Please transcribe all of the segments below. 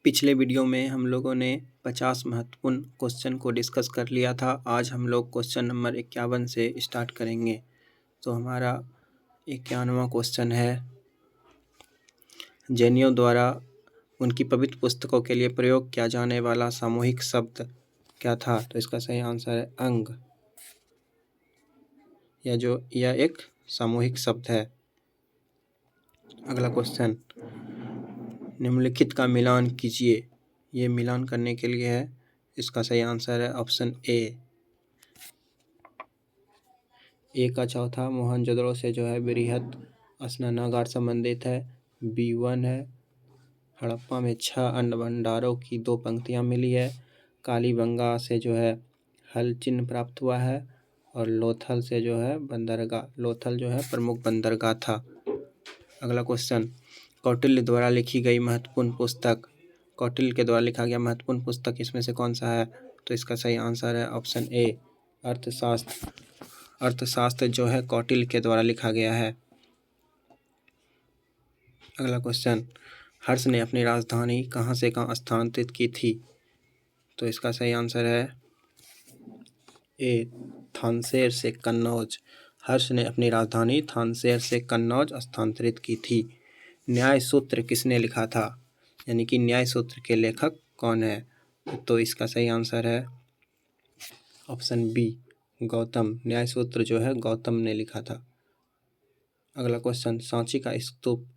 पिछले वीडियो में हम लोगों ने 50 महत्वपूर्ण क्वेश्चन को डिस्कस कर लिया था। आज हम लोग क्वेश्चन नंबर 51 से स्टार्ट करेंगे। तो हमारा 51वां क्वेश्चन है, जैनियों द्वारा उनकी पवित्र पुस्तकों के लिए प्रयोग किया जाने वाला सामूहिक शब्द क्या था? तो इसका सही आंसर है अंग। यह एक सामूहिक शब्द है। अगला क्वेश्चन, निम्नलिखित का मिलान कीजिए। ये मिलान करने के लिए है। इसका सही आंसर है ऑप्शन ए का चौथा मोहनजोदड़ो से जो है बृहद स्नानागार संबंधित है। B1 है। हड़प्पा में 6 अन्न भंडारों की 2 पंक्तियां मिली है। कालीबंगा से जो है हल चिन्ह प्राप्त हुआ है। और लोथल से जो है बंदरगाह, लोथल जो है प्रमुख बंदरगाह था। अगला क्वेश्चन, कौटिल्य द्वारा लिखी गई महत्वपूर्ण पुस्तक, कौटिल्य के द्वारा लिखा गया महत्वपूर्ण पुस्तक इसमें से कौन सा है? तो इसका सही आंसर है ऑप्शन ए अर्थशास्त्र। अर्थशास्त्र जो है कौटिल्य के द्वारा लिखा गया है। अगला क्वेश्चन, हर्ष ने अपनी राजधानी कहाँ से कहाँ स्थानांतरित की थी? तो इसका सही आंसर है ए थानसेर से कन्नौज। हर्ष ने अपनी राजधानी थानसेर से कन्नौज स्थानांतरित की थी। न्याय सूत्र किसने लिखा था? यानी कि न्याय सूत्र के लेखक कौन है? तो इसका सही आंसर है ऑप्शन बी गौतम। न्याय सूत्र जो है गौतम ने लिखा था। अगला क्वेश्चन, सांची का स्तूप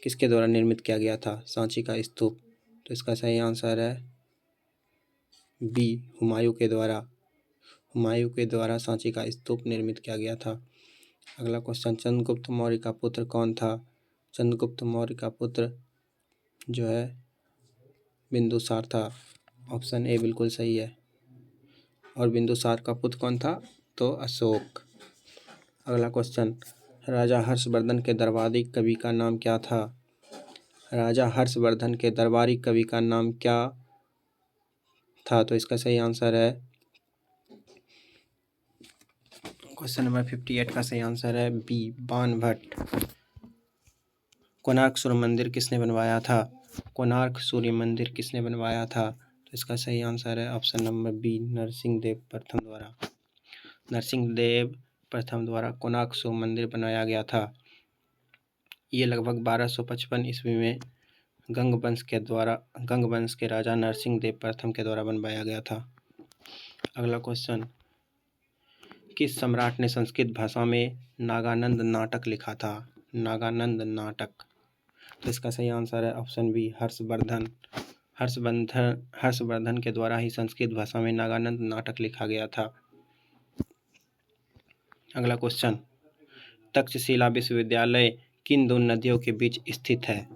किसके द्वारा निर्मित किया गया था? सांची का स्तूप, तो इसका सही आंसर है बी हुमायूं के द्वारा। हुमायूं के द्वारा सांची का स्तूप निर्मित किया गया था। अगला क्वेश्चन, चंद्रगुप्त मौर्य का पुत्र कौन था? चंद्रगुप्त मौर्य का पुत्र जो है बिंदुसार था। ऑप्शन ए बिल्कुल सही है। और बिंदुसार का पुत्र कौन था? तो अशोक। अगला क्वेश्चन, राजा हर्षवर्धन के दरबारी कवि का नाम क्या था? राजा हर्षवर्धन के दरबारी कवि का नाम क्या था? तो इसका सही आंसर है क्वेश्चन नंबर 58 का सही आंसर है बी बाणभट्ट। कोणार्क सूर्य मंदिर किसने बनवाया था? कोणार्क सूर्य मंदिर किसने बनवाया था? तो इसका सही आंसर है ऑप्शन नंबर बी नरसिंहदेव प्रथम द्वारा। नरसिंहदेव प्रथम द्वारा कोणार्क सूर्य मंदिर बनाया गया था। ये लगभग 1255 ईस्वी में गंग वंश के राजा नरसिंहदेव प्रथम के द्वारा बनवाया गया था। अगला क्वेश्चन, किस सम्राट ने संस्कृत भाषा में नागानंद नाटक लिखा था? नागानंद नाटक, तो इसका सही आंसर है ऑप्शन बी हर्षवर्धन। हर्षवर्धन के द्वारा ही संस्कृत भाषा में नागानंद नाटक लिखा गया था। अगला क्वेश्चन, तक्षशिला विश्वविद्यालय किन दो नदियों के बीच स्थित है?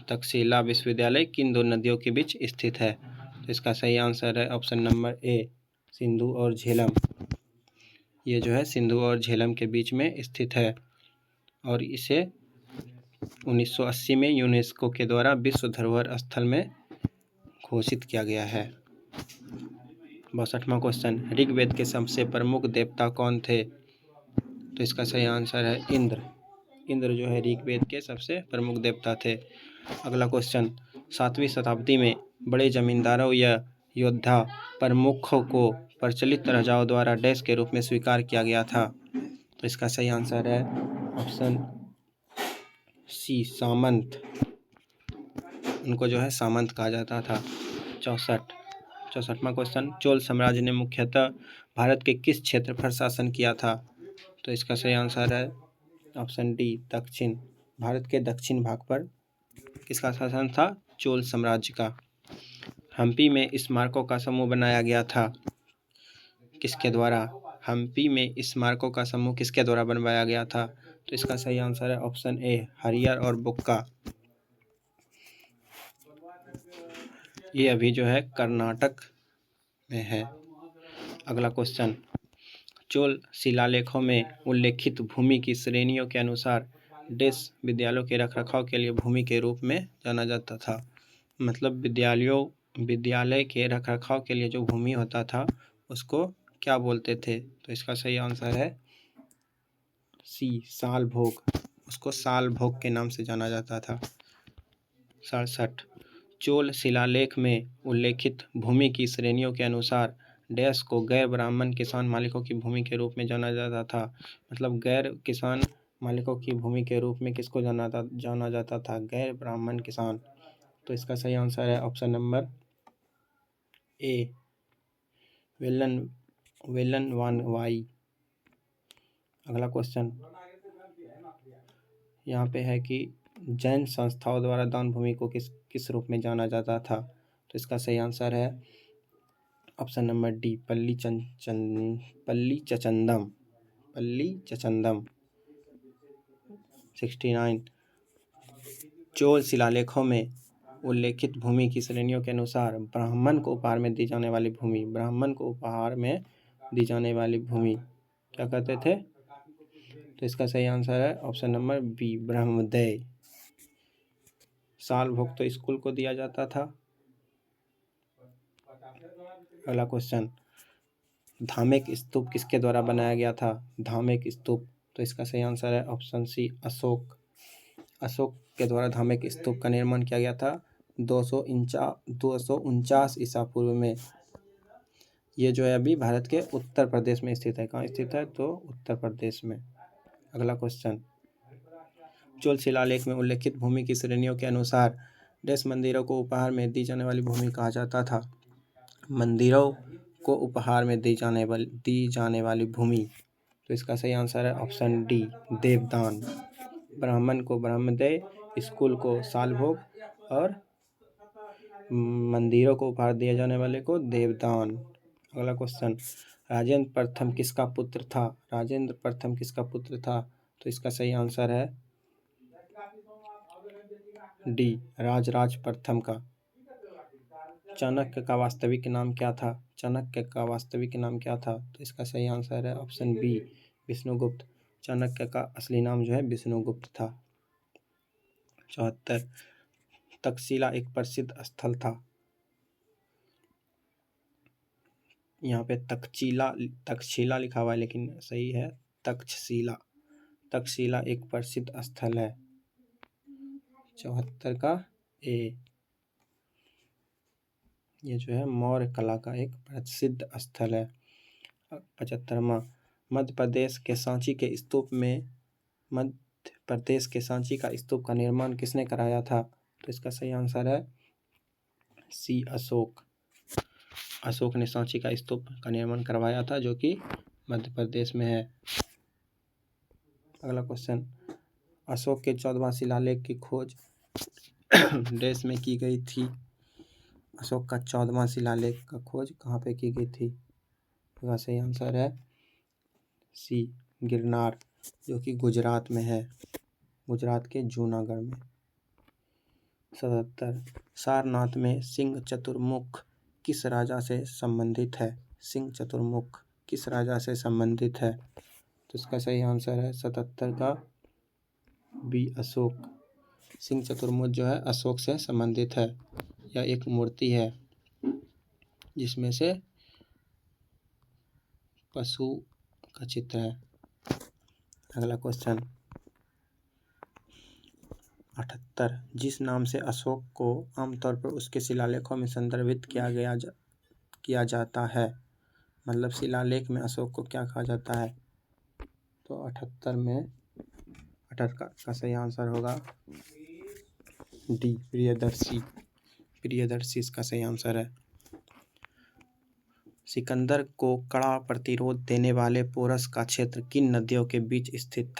तक्षशिला विश्वविद्यालय किन दो नदियों के बीच स्थित है? तो इसका सही आंसर है ऑप्शन नंबर ए सिंधु और झेलम। ये जो है सिंधु और झेलम के बीच में स्थित है। और इसे 1980 में यूनेस्को के द्वारा विश्व धरोहर स्थल में घोषित किया गया है। 62वां क्वेश्चन, ऋग्वेद के सबसे प्रमुख देवता कौन थे? तो इसका सही आंसर है इंद्र। इंद्र जो है ऋग्वेद के सबसे प्रमुख देवता थे। अगला क्वेश्चन, 7वीं शताब्दी में बड़े जमींदारों या योद्धा प्रमुखों को प्रचलित राजाओं द्वारा डैश के रूप में स्वीकार किया गया था? तो इसका सही आंसर है ऑप्शन सी सामंत। उनको जो है सामंत कहा जाता था। 64वां क्वेश्चन, चोल साम्राज्य ने मुख्यतः भारत के किस क्षेत्र पर शासन किया था? तो इसका सही आंसर है ऑप्शन डी दक्षिण। भारत के दक्षिण भाग पर किसका शासन था? चोल साम्राज्य का। हम्पी में स्मारकों का समूह बनाया गया था किसके द्वारा? हम्पी में स्मारकों का समूह किसके द्वारा बनवाया गया था? तो इसका सही आंसर है ऑप्शन ए हरियर और बुक्का। ये अभी जो है कर्नाटक में है। अगला क्वेश्चन, चोल शिलालेखों में उल्लेखित भूमि की श्रेणियों के अनुसार डैश विद्यालयों के रखरखाव के लिए भूमि के रूप में जाना जाता था। मतलब विद्यालय के रखरखाव के लिए जो भूमि होता था उसको क्या बोलते थे? तो इसका सही आंसर है सी साल भोग। उसको साल भोग के नाम से जाना जाता था। 67 चोल शिलालेख में उल्लेखित भूमि की श्रेणियों के अनुसार डैश को गैर ब्राह्मण किसान मालिकों की भूमि के रूप में जाना जाता था। मतलब गैर किसान मालिकों की भूमि के रूप में किसको जाना जाता था? गैर ब्राह्मण किसान। तो इसका सही आंसर है ऑप्शन नंबर ए, वेलन वान वाई। अगला क्वेश्चन यहाँ पे है कि जैन संस्थाओं द्वारा दान भूमि को किस रूप में जाना जाता था? तो इसका सही आंसर है ऑप्शन नंबर डी, पल्ली चचंदम। 69 चोल शिलालेखों में उल्लेखित भूमि की श्रेणियों के अनुसार ब्राह्मण को उपहार में दी जाने वाली भूमि क्या कहते थे? तो इसका सही आंसर है ऑप्शन नंबर बी, ब्रह्मदेय। साल भोग तो स्कूल को दिया जाता था। अगला क्वेश्चन, धामेक स्तूप किसके द्वारा बनाया गया था? धामेक स्तूप। तो इसका सही आंसर है ऑप्शन सी, अशोक के द्वारा धामेक स्तूप का निर्माण किया गया था 249 ईसा पूर्व में। ये जो है अभी भारत के उत्तर प्रदेश में स्थित है। कहाँ स्थित है? तो उत्तर प्रदेश में। अगला क्वेश्चन, चोल शिलालेख में उल्लेखित भूमि की श्रेणियों के अनुसार डैश मंदिरों को उपहार में दी जाने वाली भूमि कहा जाता था? मंदिरों को उपहार में दी जाने वाली भूमि। तो इसका सही आंसर है ऑप्शन डी, देवदान। ब्राह्मण को ब्रह्मदेय, स्कूल को सालभोग और मंदिरों को उपहार दिए जाने वाले को देवदान। अगला क्वेश्चन, राजेंद्र प्रथम किसका पुत्र था? तो इसका सही आंसर है डी, राजराज प्रथम का। चाणक्य का वास्तविक नाम क्या था? तो इसका सही आंसर है ऑप्शन बी, विष्णुगुप्त। चाणक्य का असली नाम जो है विष्णुगुप्त था। 74 तक्षशिला एक प्रसिद्ध स्थल था। यहाँ पे तक्षशिला लिखा हुआ है लेकिन सही है तक्षशिला एक प्रसिद्ध स्थल है। 74 का ए, ये जो है मौर्य कला का एक प्रसिद्ध स्थल है। 75वां, मध्य प्रदेश के सांची का स्तूप का निर्माण किसने कराया था? तो इसका सही आंसर है सी, अशोक ने सांची का स्तूप का निर्माण करवाया था, जो कि मध्य प्रदेश में है। अगला क्वेश्चन, अशोक के 14वां शिलालेख की खोज देश में की गई थी? अशोक का 14वां शिलालेख का खोज कहाँ पे की गई थी? इसका सही आंसर है सी, गिरनार, जो कि गुजरात में है, गुजरात के जूनागढ़ में। 77 सारनाथ में सिंह चतुर्मुख किस राजा से संबंधित है? तो इसका सही आंसर है 77 का बी, अशोक। सिंह चतुर्मुख जो है अशोक से संबंधित है। यह एक मूर्ति है जिसमें से पशु का चित्र है। अगला क्वेश्चन, 78 जिस नाम से अशोक को आमतौर पर उसके शिलालेखों में संदर्भित किया जाता है, मतलब शिलालेख में अशोक को क्या कहा जाता है? तो 78 का सही आंसर होगा डी, प्रियदर्शी इसका सही आंसर है। सिकंदर को कड़ा प्रतिरोध देने वाले पोरस का क्षेत्र किन नदियों के बीच स्थित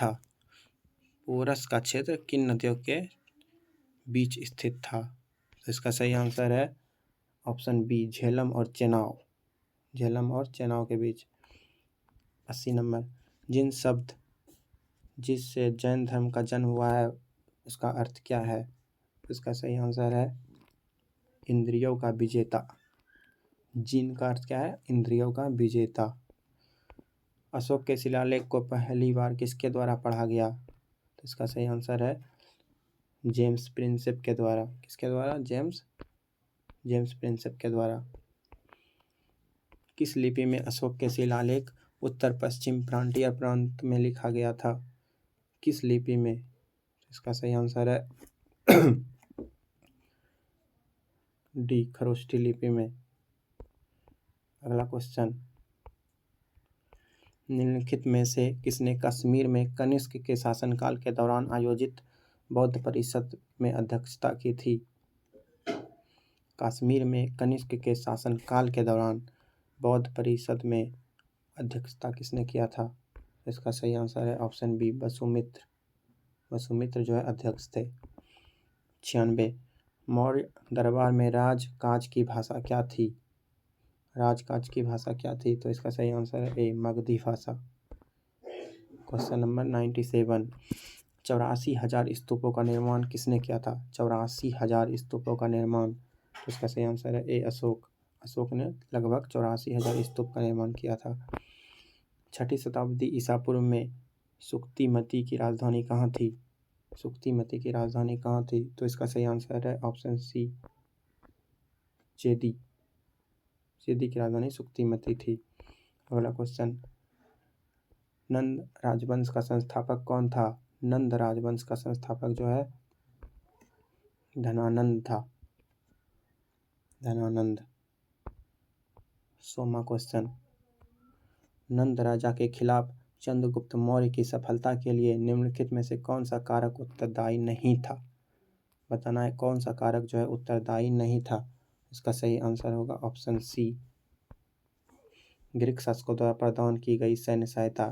था? तो इसका सही आंसर है ऑप्शन बी, झेलम और चेनाब के बीच। 80 नंबर, जिससे जैन धर्म का जन्म हुआ है उसका अर्थ क्या है? तो इसका सही आंसर है इंद्रियों का विजेता। जिन का अर्थ क्या है? इंद्रियों का विजेता। अशोक के शिलालेख को पहली बार किसके द्वारा पढ़ा गया? तो इसका सही आंसर है जेम्स प्रिंसेप के द्वारा। किसके द्वारा? जेम्स प्रिंसेप के द्वारा। किस लिपि में अशोक के शिलालेख उत्तर पश्चिम फ्रंटियर प्रांत में लिखा गया था? किस लिपि में? इसका सही आंसर है डी, खरोष्ठी लिपि में। अगला क्वेश्चन, निम्नलिखित में से किसने कश्मीर में कनिष्क के शासनकाल के दौरान आयोजित बौद्ध परिषद में अध्यक्षता की थी? कश्मीर में कनिष्क के शासनकाल के दौरान बौद्ध परिषद में अध्यक्षता किसने किया था? इसका सही आंसर है ऑप्शन बी, वसुमित्र। वसुमित्र जो है अध्यक्ष थे। 96, मौर्य दरबार में राजकाज की भाषा क्या थी? राजकाज की भाषा क्या थी? तो इसका सही आंसर है ए, मगधी भाषा। क्वेश्चन नंबर 97, 84,000 स्तूपों का निर्माण किसने किया था? 84,000 स्तूपों का निर्माण। तो इसका सही आंसर है ए, अशोक। अशोक ने लगभग 84,000 स्तूप का निर्माण किया था। 6ठी शताब्दी ईसा पूर्व में सुक्तिमती की राजधानी कहाँ थी? सुक्तिमती की राजधानी कहाँ थी? तो इसका सही आंसर है ऑप्शन सी, चेदी। चेदी की राजधानी सुक्तिमती थी। अगला क्वेश्चन, नंद राजवंश का संस्थापक कौन था? नंद राजवंश का संस्थापक जो है धनानंद था। धनानंद। 100वां क्वेश्चन, नंद राजा के खिलाफ चंद्रगुप्त मौर्य की सफलता के लिए निम्नलिखित में से कौन सा कारक उत्तरदायी नहीं था? बताना है कौन सा कारक जो है उत्तरदायी नहीं था। इसका सही आंसर होगा ऑप्शन सी, ग्रीक शासकों द्वारा प्रदान की गई सैन्य सहायता।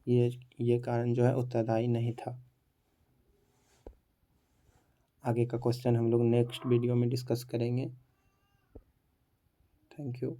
ये कारण जो है उत्तरदायी नहीं था। आगे का क्वेश्चन हम लोग नेक्स्ट वीडियो में डिस्कस करेंगे। Thank you.